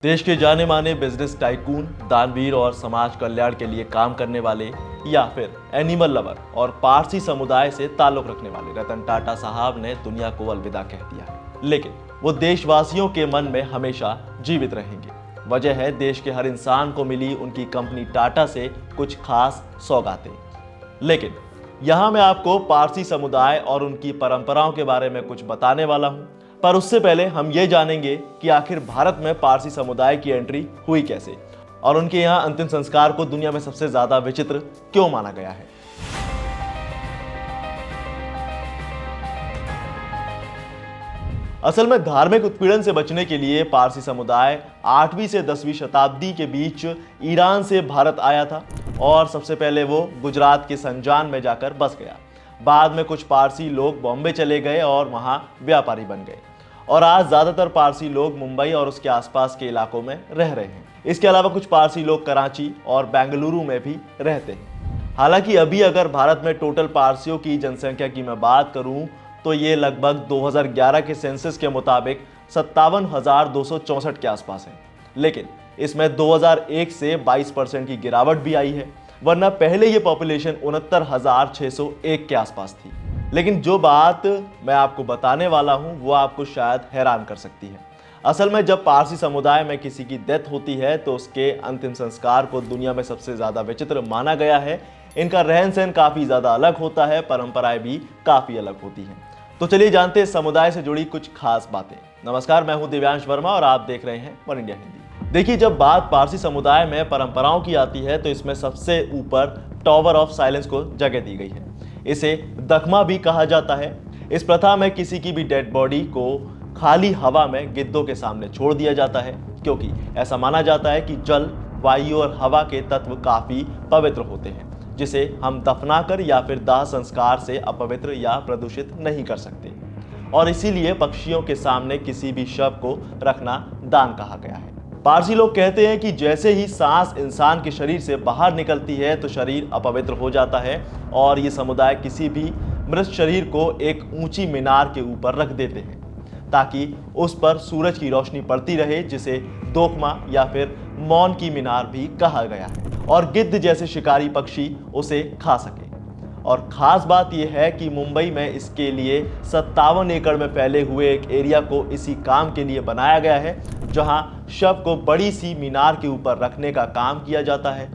देश के जाने माने बिजनेस टाइकून, दानवीर और समाज कल्याण के लिए काम करने वाले या फिर एनिमल लवर और पारसी समुदाय से ताल्लुक रखने वाले रतन टाटा साहब ने दुनिया को अलविदा कह दिया है। लेकिन वो देशवासियों के मन में हमेशा जीवित रहेंगे। वजह है देश के हर इंसान को मिली उनकी कंपनी टाटा से कुछ खास सौगातें। लेकिन यहाँ मैं आपको पारसी समुदाय और उनकी परंपराओं के बारे में कुछ बताने वाला हूँ। पर उससे पहले हम ये जानेंगे कि आखिर भारत में पारसी समुदाय की एंट्री हुई कैसे और उनके यहाँ अंतिम संस्कार को दुनिया में सबसे ज्यादा विचित्र क्यों माना गया है। असल में धार्मिक उत्पीड़न से बचने के लिए पारसी समुदाय 8वीं से 10वीं शताब्दी के बीच ईरान से भारत आया था और सबसे पहले वो गुजरात के संजान में जाकर बस गया। बाद में कुछ पारसी लोग बॉम्बे चले गए और वहां व्यापारी बन गए और आज ज्यादातर पारसी लोग मुंबई और उसके आसपास के इलाकों में रह रहे हैं। इसके अलावा कुछ पारसी लोग कराची और बेंगलुरु में भी रहते हैं। हालांकि अभी अगर भारत में टोटल पारसियों की जनसंख्या की मैं बात करूं तो ये लगभग 2011 के सेंसस के मुताबिक 57,264 के आसपास है। लेकिन इसमें 2001 से 22% की गिरावट भी आई है, वरना पहले ये पॉपुलेशन 69,601 के आसपास थी। लेकिन जो बात मैं आपको बताने वाला हूं वो आपको शायद हैरान कर सकती है। असल में जब पारसी समुदाय में किसी की डेथ होती है तो उसके अंतिम संस्कार को दुनिया में सबसे ज्यादा विचित्र माना गया है। इनका रहन सहन काफी ज्यादा अलग होता है, परंपराएं भी काफी अलग होती हैं। तो चलिए जानते हैं समुदाय से जुड़ी कुछ खास बातें। नमस्कार, मैं हूं दिव्यांश वर्मा और आप देख रहे हैं वन इंडिया हिंदी। देखिए, जब बात पारसी समुदाय में परंपराओं की आती है तो इसमें सबसे ऊपर टावर ऑफ साइलेंस को जगह दी गई है। इसे दखमा भी कहा जाता है। इस प्रथा में किसी की भी डेड बॉडी को खाली हवा में गिद्धों के सामने छोड़ दिया जाता है, क्योंकि ऐसा माना जाता है कि जल, वायु और हवा के तत्व काफी पवित्र होते हैं, जिसे हम दफनाकर या फिर दाह संस्कार से अपवित्र या प्रदूषित नहीं कर सकते। और इसीलिए पक्षियों के सामने किसी भी शव को रखना दान कहा गया है। पारसी लोग कहते हैं कि जैसे ही सांस इंसान के शरीर से बाहर निकलती है तो शरीर अपवित्र हो जाता है और ये समुदाय किसी भी मृत शरीर को एक ऊंची मीनार के ऊपर रख देते हैं ताकि उस पर सूरज की रोशनी पड़ती रहे, जिसे दोखमा या फिर मौन की मीनार भी कहा गया है, और गिद्ध जैसे शिकारी पक्षी उसे खा सके। और खास बात यह है कि मुंबई में इसके लिए 57 एकड़ में फैले हुए एक एरिया को इसी काम के लिए बनाया गया है, जहां शव को बड़ी सी मीनार के ऊपर रखने का काम किया जाता है।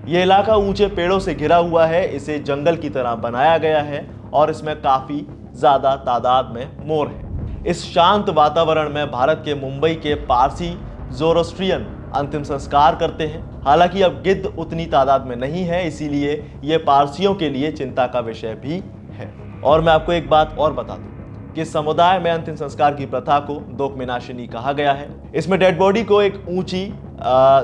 यह इलाका ऊंचे पेड़ों से घिरा हुआ है, इसे जंगल की तरह बनाया गया है और इसमें काफी ज्यादा तादाद में मोर है। इस शांत वातावरण में भारत के मुंबई के पारसी ज़ोरोस्ट्रियन अंतिम संस्कार करते हैं। हालांकि अब गिद्ध उतनी तादाद में नहीं है, इसीलिए ये पारसियों के लिए चिंता का विषय भी है। और मैं आपको एक बात और बता दूं कि समुदाय में अंतिम संस्कार की प्रथा को दोकमिनाशिनी कहा गया है। इसमें डेड बॉडी को एक ऊंची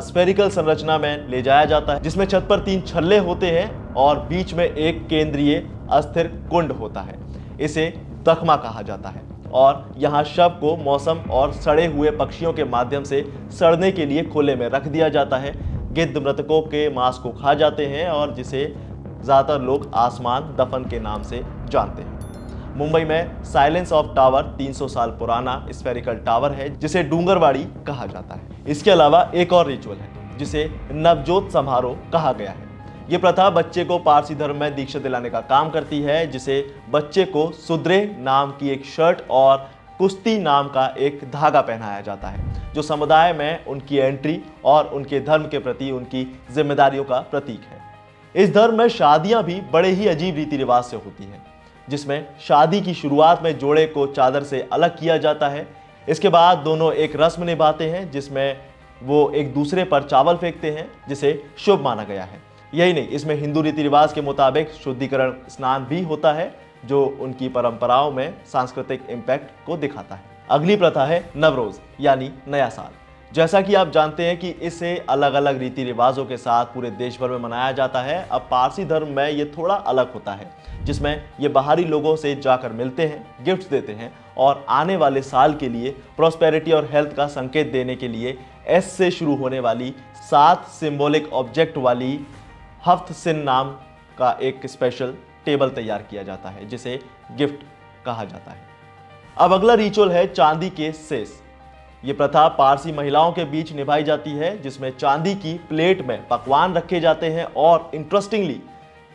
स्फेरिकल संरचना में ले जाया जाता है, जिसमें छत पर 3 छल्ले होते हैं और बीच में एक केंद्रीय अस्थिर कुंड होता है। इसे दखमा कहा जाता है और यहाँ शव को मौसम और सड़े हुए पक्षियों के माध्यम से सड़ने के लिए खुले में रख दिया जाता है। गिद्ध मृतकों के मांस को खा जाते हैं और जिसे ज़्यादातर लोग आसमान दफन के नाम से जानते हैं। मुंबई में साइलेंस ऑफ टावर 300 साल पुराना स्फेरिकल टावर है, जिसे डूंगरवाड़ी कहा जाता है। इसके अलावा एक और रिचुअल है जिसे नवजोत समारोह कहा गया है। ये प्रथा बच्चे को पारसी धर्म में दीक्षा दिलाने का काम करती है, जिसे बच्चे को सुद्रे नाम की एक शर्ट और कुश्ती नाम का एक धागा पहनाया जाता है, जो समुदाय में उनकी एंट्री और उनके धर्म के प्रति उनकी जिम्मेदारियों का प्रतीक है। इस धर्म में शादियां भी बड़े ही अजीब रीति रिवाज से होती हैं, जिसमें शादी की शुरुआत में जोड़े को चादर से अलग किया जाता है। इसके बाद दोनों एक रस्म निभाते हैं जिसमें वो एक दूसरे पर चावल फेंकते हैं, जिसे शुभ माना गया है। यही नहीं, इसमें हिंदू रीति रिवाज के मुताबिक शुद्धिकरण स्नान भी होता है, जो उनकी परंपराओं में सांस्कृतिक इम्पैक्ट को दिखाता है। अगली प्रथा है नवरोज यानी नया साल। जैसा कि आप जानते हैं कि इसे अलग अलग रीति रिवाजों के साथ पूरे देश भर में मनाया जाता है। अब पारसी धर्म में ये थोड़ा अलग होता है, जिसमें ये बाहरी लोगों से जाकर मिलते हैं, गिफ्ट्स देते हैं और आने वाले साल के लिए प्रॉस्पेरिटी और हेल्थ का संकेत देने के लिए एस से शुरू होने वाली 7 सिंबॉलिक ऑब्जेक्ट वाली हफ्त सिन नाम का एक स्पेशल टेबल तैयार किया जाता है, जिसे गिफ्ट कहा जाता है। अब अगला रिचुअल है चांदी के सेस। ये प्रथा पारसी महिलाओं के बीच निभाई जाती है, जिसमें चांदी की प्लेट में पकवान रखे जाते हैं और इंटरेस्टिंगली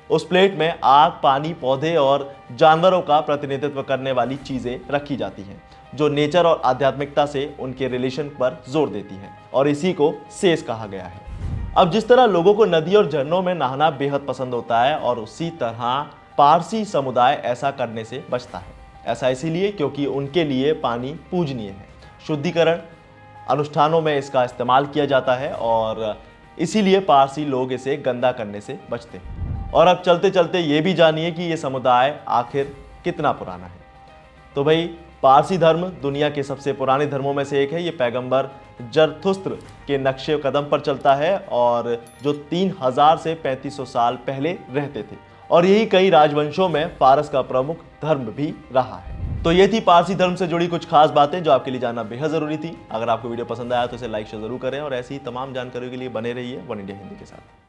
उस प्लेट में आग, पानी, पौधे और जानवरों का प्रतिनिधित्व करने वाली चीजें रखी जाती हैं, जो नेचर और आध्यात्मिकता से उनके रिलेशन पर जोर देती हैं, और इसी को सेस कहा गया है। अब जिस तरह लोगों को नदी और झरनों में नहाना बेहद पसंद होता है, और उसी तरह पारसी समुदाय ऐसा करने से बचता है। ऐसा इसीलिए क्योंकि उनके लिए पानी पूजनीय है। शुद्धिकरण अनुष्ठानों में इसका इस्तेमाल किया जाता है, और इसीलिए पारसी लोग इसे गंदा करने से बचते हैं। और अब चलते चलते ये भी जानिए कि ये समुदाय आखिर कितना पुराना है। तो भाई, पारसी धर्म दुनिया के सबसे पुराने धर्मों में से एक है। ये पैगंबर जरथुस्त्र के नक्शे कदम पर चलता है, और जो 3000 से 3500 साल पहले रहते थे, और यही कई राजवंशों में पारस का प्रमुख धर्म भी रहा है। तो ये थी पारसी धर्म से जुड़ी कुछ खास बातें जो आपके लिए जानना बेहद जरूरी थी। अगर आपको वीडियो पसंद आया तो इसे लाइक शेयर जरूर करें, और ऐसी ही तमाम जानकारियों के लिए बने रहिए वन इंडिया हिंदी के साथ।